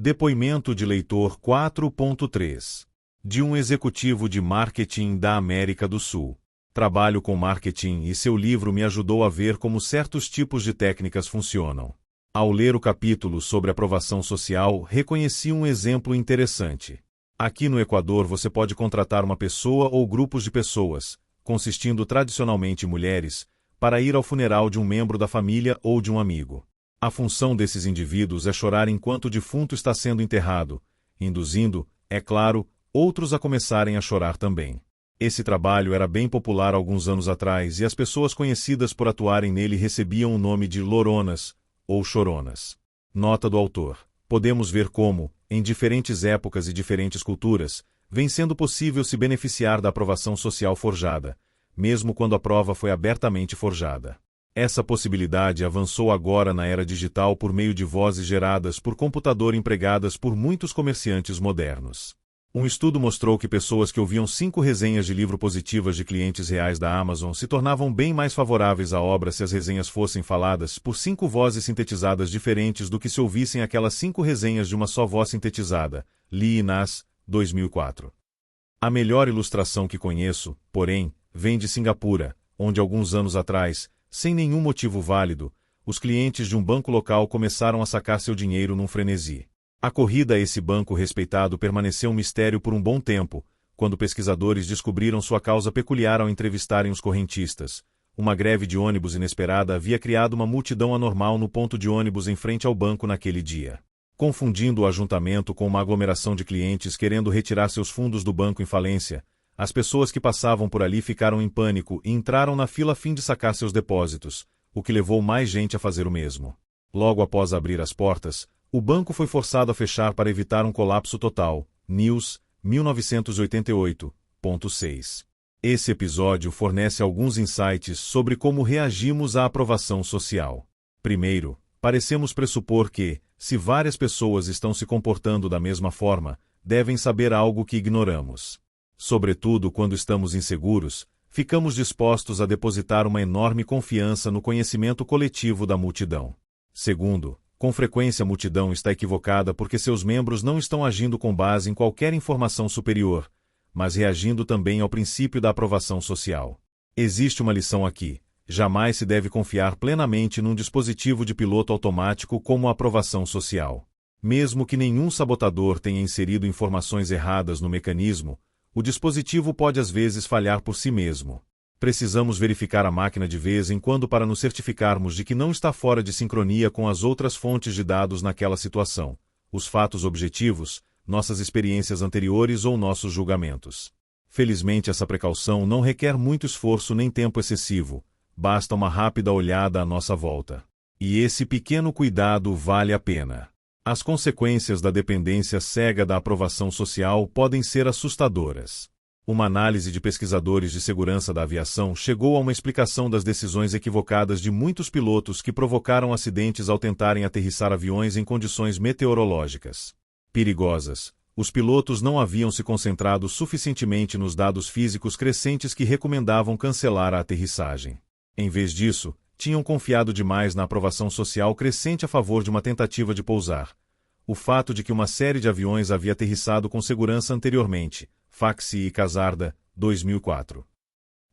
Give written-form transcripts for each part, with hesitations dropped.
Depoimento de leitor 4.3. De um executivo de marketing da América do Sul. Trabalho com marketing e seu livro me ajudou a ver como certos tipos de técnicas funcionam. Ao ler o capítulo sobre aprovação social, reconheci um exemplo interessante. Aqui no Equador você pode contratar uma pessoa ou grupos de pessoas, consistindo tradicionalmente em mulheres, para ir ao funeral de um membro da família ou de um amigo. A função desses indivíduos é chorar enquanto o defunto está sendo enterrado, induzindo, é claro, outros a começarem a chorar também. Esse trabalho era bem popular alguns anos atrás e as pessoas conhecidas por atuarem nele recebiam o nome de loronas, ou choronas. Nota do autor. Podemos ver como, em diferentes épocas e diferentes culturas, vem sendo possível se beneficiar da aprovação social forjada, mesmo quando a prova foi abertamente forjada. Essa possibilidade avançou agora na era digital por meio de vozes geradas por computador empregadas por muitos comerciantes modernos. Um estudo mostrou que pessoas que ouviam 5 resenhas de livro positivas de clientes reais da Amazon se tornavam bem mais favoráveis à obra se as resenhas fossem faladas por 5 vozes sintetizadas diferentes do que se ouvissem aquelas 5 resenhas de uma só voz sintetizada. Lee e Nas, 2004. A melhor ilustração que conheço, porém, vem de Singapura, onde alguns anos atrás, sem nenhum motivo válido, os clientes de um banco local começaram a sacar seu dinheiro num frenesi. A corrida a esse banco respeitado permaneceu um mistério por um bom tempo, quando pesquisadores descobriram sua causa peculiar ao entrevistarem os correntistas. Uma greve de ônibus inesperada havia criado uma multidão anormal no ponto de ônibus em frente ao banco naquele dia. Confundindo o ajuntamento com uma aglomeração de clientes querendo retirar seus fundos do banco em falência, as pessoas que passavam por ali ficaram em pânico e entraram na fila a fim de sacar seus depósitos, o que levou mais gente a fazer o mesmo. Logo após abrir as portas, o banco foi forçado a fechar para evitar um colapso total. News, 1988.6. Esse episódio fornece alguns insights sobre como reagimos à aprovação social. Primeiro, parecemos pressupor que, se várias pessoas estão se comportando da mesma forma, devem saber algo que ignoramos. Sobretudo quando estamos inseguros, ficamos dispostos a depositar uma enorme confiança no conhecimento coletivo da multidão. Segundo, com frequência a multidão está equivocada porque seus membros não estão agindo com base em qualquer informação superior, mas reagindo também ao princípio da aprovação social. Existe uma lição aqui: jamais se deve confiar plenamente num dispositivo de piloto automático como a aprovação social. Mesmo que nenhum sabotador tenha inserido informações erradas no mecanismo, o dispositivo pode às vezes falhar por si mesmo. Precisamos verificar a máquina de vez em quando para nos certificarmos de que não está fora de sincronia com as outras fontes de dados naquela situação, os fatos objetivos, nossas experiências anteriores ou nossos julgamentos. Felizmente essa precaução não requer muito esforço nem tempo excessivo, basta uma rápida olhada à nossa volta. E esse pequeno cuidado vale a pena. As consequências da dependência cega da aprovação social podem ser assustadoras. Uma análise de pesquisadores de segurança da aviação chegou a uma explicação das decisões equivocadas de muitos pilotos que provocaram acidentes ao tentarem aterrissar aviões em condições meteorológicas perigosas. Os pilotos não haviam se concentrado suficientemente nos dados físicos crescentes que recomendavam cancelar a aterrissagem. Em vez disso, tinham confiado demais na aprovação social crescente a favor de uma tentativa de pousar. O fato de que uma série de aviões havia aterrissado com segurança anteriormente. Faxi e Casarda, 2004.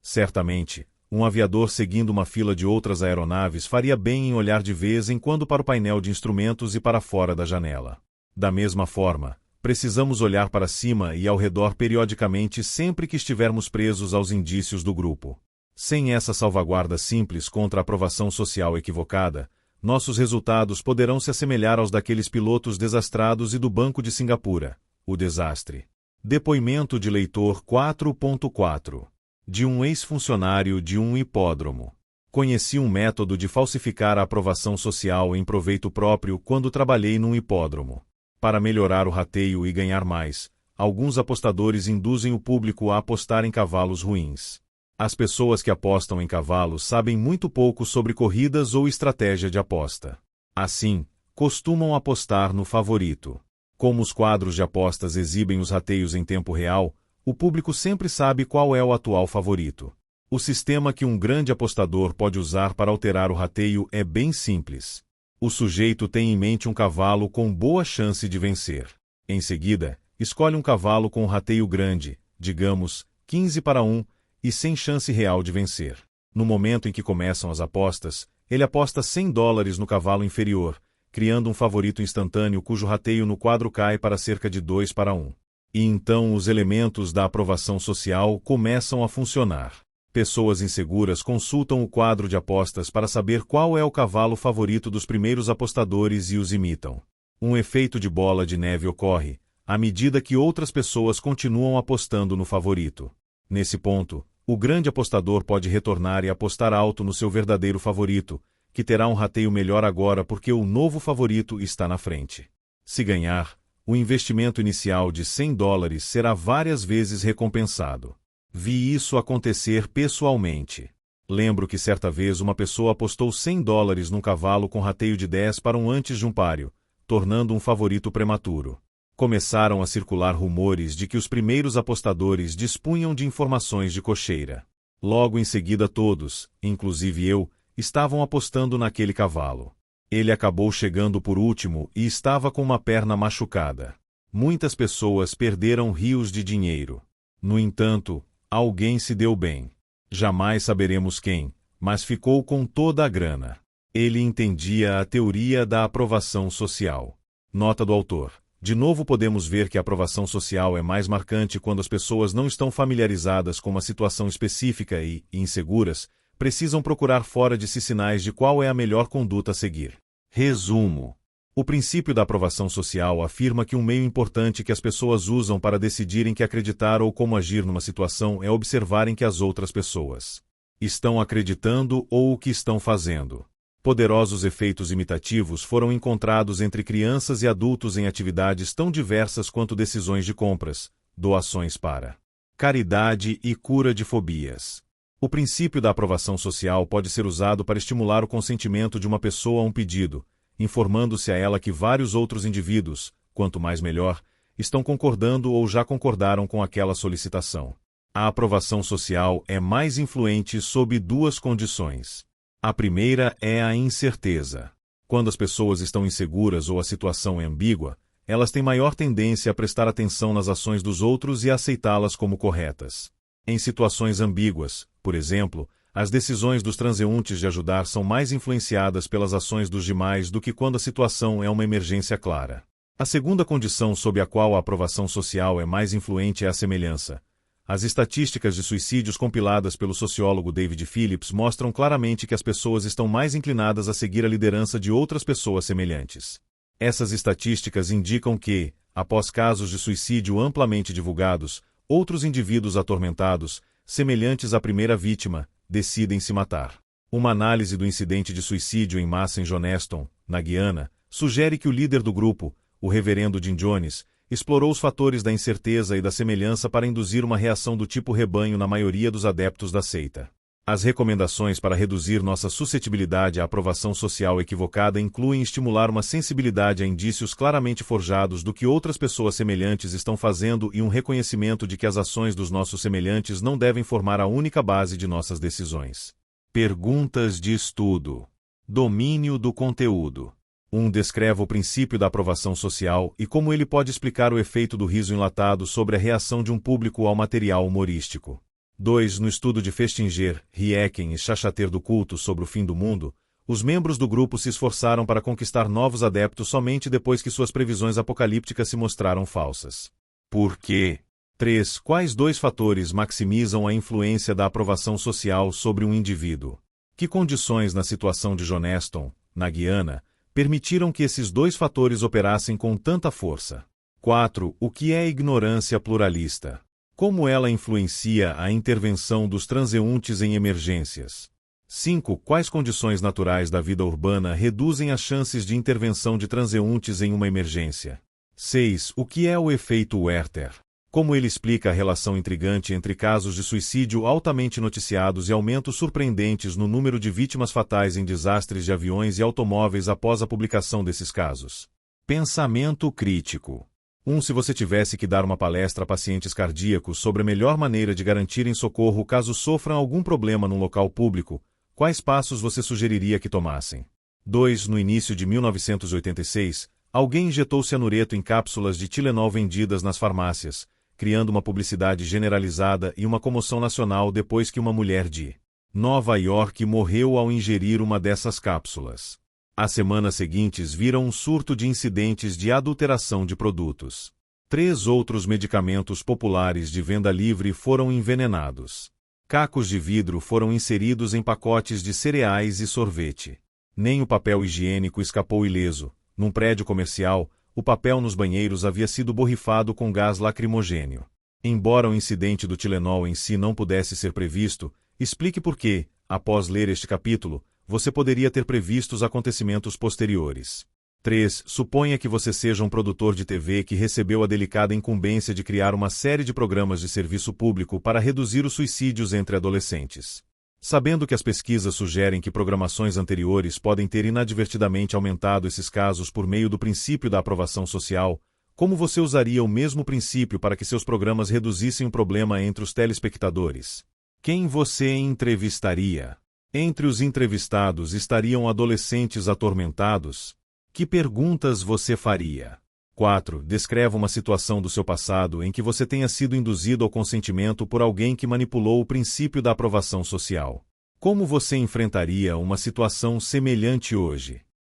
Certamente, um aviador seguindo uma fila de outras aeronaves faria bem em olhar de vez em quando para o painel de instrumentos e para fora da janela. Da mesma forma, precisamos olhar para cima e ao redor periodicamente sempre que estivermos presos aos indícios do grupo. Sem essa salvaguarda simples contra a aprovação social equivocada, nossos resultados poderão se assemelhar aos daqueles pilotos desastrados e do Banco de Singapura. O desastre. Depoimento de leitor 4.4. De um ex-funcionário de um hipódromo. Conheci um método de falsificar a aprovação social em proveito próprio quando trabalhei num hipódromo. Para melhorar o rateio e ganhar mais, alguns apostadores induzem o público a apostar em cavalos ruins. As pessoas que apostam em cavalos sabem muito pouco sobre corridas ou estratégia de aposta. Assim, costumam apostar no favorito. Como os quadros de apostas exibem os rateios em tempo real, o público sempre sabe qual é o atual favorito. O sistema que um grande apostador pode usar para alterar o rateio é bem simples. O sujeito tem em mente um cavalo com boa chance de vencer. Em seguida, escolhe um cavalo com um rateio grande, digamos, 15-1, e sem chance real de vencer. No momento em que começam as apostas, ele aposta $100 no cavalo inferior, criando um favorito instantâneo cujo rateio no quadro cai para cerca de 2-1. E então os elementos da aprovação social começam a funcionar. Pessoas inseguras consultam o quadro de apostas para saber qual é o cavalo favorito dos primeiros apostadores e os imitam. Um efeito de bola de neve ocorre, à medida que outras pessoas continuam apostando no favorito. Nesse ponto, o grande apostador pode retornar e apostar alto no seu verdadeiro favorito, que terá um rateio melhor agora porque o novo favorito está na frente. Se ganhar, o investimento inicial de $100 será várias vezes recompensado. Vi isso acontecer pessoalmente. Lembro que certa vez uma pessoa apostou $100 num cavalo com rateio de 10-1 antes de um páreo, tornando um favorito prematuro. Começaram a circular rumores de que os primeiros apostadores dispunham de informações de cocheira. Logo em seguida todos, inclusive eu, estavam apostando naquele cavalo. Ele acabou chegando por último e estava com uma perna machucada. Muitas pessoas perderam rios de dinheiro. No entanto, alguém se deu bem. Jamais saberemos quem, mas ficou com toda a grana. Ele entendia a teoria da aprovação social. Nota do autor. De novo podemos ver que a aprovação social é mais marcante quando as pessoas não estão familiarizadas com uma situação específica e, inseguras, precisam procurar fora de si sinais de qual é a melhor conduta a seguir. Resumo. O princípio da aprovação social afirma que um meio importante que as pessoas usam para decidirem que acreditar ou como agir numa situação é observarem que as outras pessoas estão acreditando ou o que estão fazendo. Poderosos efeitos imitativos foram encontrados entre crianças e adultos em atividades tão diversas quanto decisões de compras, doações para caridade e cura de fobias. O princípio da aprovação social pode ser usado para estimular o consentimento de uma pessoa a um pedido, informando-se a ela que vários outros indivíduos, quanto mais melhor, estão concordando ou já concordaram com aquela solicitação. A aprovação social é mais influente sob duas condições. A primeira é a incerteza. Quando as pessoas estão inseguras ou a situação é ambígua, elas têm maior tendência a prestar atenção nas ações dos outros e a aceitá-las como corretas. Em situações ambíguas, por exemplo, as decisões dos transeuntes de ajudar são mais influenciadas pelas ações dos demais do que quando a situação é uma emergência clara. A segunda condição sob a qual a aprovação social é mais influente é a semelhança. As estatísticas de suicídios compiladas pelo sociólogo David Phillips mostram claramente que as pessoas estão mais inclinadas a seguir a liderança de outras pessoas semelhantes. Essas estatísticas indicam que, após casos de suicídio amplamente divulgados, outros indivíduos atormentados, semelhantes à primeira vítima, decidem se matar. Uma análise do incidente de suicídio em massa em Joneston, na Guiana, sugere que o líder do grupo, o reverendo Jim Jones, explorou os fatores da incerteza e da semelhança para induzir uma reação do tipo rebanho na maioria dos adeptos da seita. As recomendações para reduzir nossa suscetibilidade à aprovação social equivocada incluem estimular uma sensibilidade a indícios claramente forjados do que outras pessoas semelhantes estão fazendo e um reconhecimento de que as ações dos nossos semelhantes não devem formar a única base de nossas decisões. Perguntas de estudo. Domínio do conteúdo. 1. Descreva o princípio da aprovação social e como ele pode explicar o efeito do riso enlatado sobre a reação de um público ao material humorístico. 2. No estudo de Festinger, Riecken e Schachter do culto sobre o fim do mundo, os membros do grupo se esforçaram para conquistar novos adeptos somente depois que suas previsões apocalípticas se mostraram falsas. Por quê? 3. Quais dois fatores maximizam a influência da aprovação social sobre um indivíduo? Que condições na situação de Joneston, na Guiana, permitiram que esses dois fatores operassem com tanta força? 4. O que é ignorância pluralista? Como ela influencia a intervenção dos transeuntes em emergências? 5. Quais condições naturais da vida urbana reduzem as chances de intervenção de transeuntes em uma emergência? 6. O que é o efeito Werther? Como ele explica a relação intrigante entre casos de suicídio altamente noticiados e aumentos surpreendentes no número de vítimas fatais em desastres de aviões e automóveis após a publicação desses casos? Pensamento crítico. 1. Se você tivesse que dar uma palestra a pacientes cardíacos sobre a melhor maneira de garantirem socorro caso sofram algum problema num local público, quais passos você sugeriria que tomassem? 2. No início de 1986, alguém injetou cianureto em cápsulas de Tilenol vendidas nas farmácias, criando uma publicidade generalizada e uma comoção nacional depois que uma mulher de Nova York morreu ao ingerir uma dessas cápsulas. As semanas seguintes viram um surto de incidentes de adulteração de produtos. 3 outros medicamentos populares de venda livre foram envenenados. Cacos de vidro foram inseridos em pacotes de cereais e sorvete. Nem o papel higiênico escapou ileso. Num prédio comercial, o papel nos banheiros havia sido borrifado com gás lacrimogêneo. Embora o incidente do Tilenol em si não pudesse ser previsto, explique por que, após ler este capítulo, você poderia ter previsto os acontecimentos posteriores. 3. Suponha que você seja um produtor de TV que recebeu a delicada incumbência de criar uma série de programas de serviço público para reduzir os suicídios entre adolescentes. Sabendo que as pesquisas sugerem que programações anteriores podem ter inadvertidamente aumentado esses casos por meio do princípio da aprovação social, como você usaria o mesmo princípio para que seus programas reduzissem o problema entre os telespectadores? Quem você entrevistaria? Entre os entrevistados estariam adolescentes atormentados? Que perguntas você faria? 4. Descreva uma situação do seu passado em que você tenha sido induzido ao consentimento por alguém que manipulou o princípio da aprovação social. Como você enfrentaria uma situação semelhante hoje?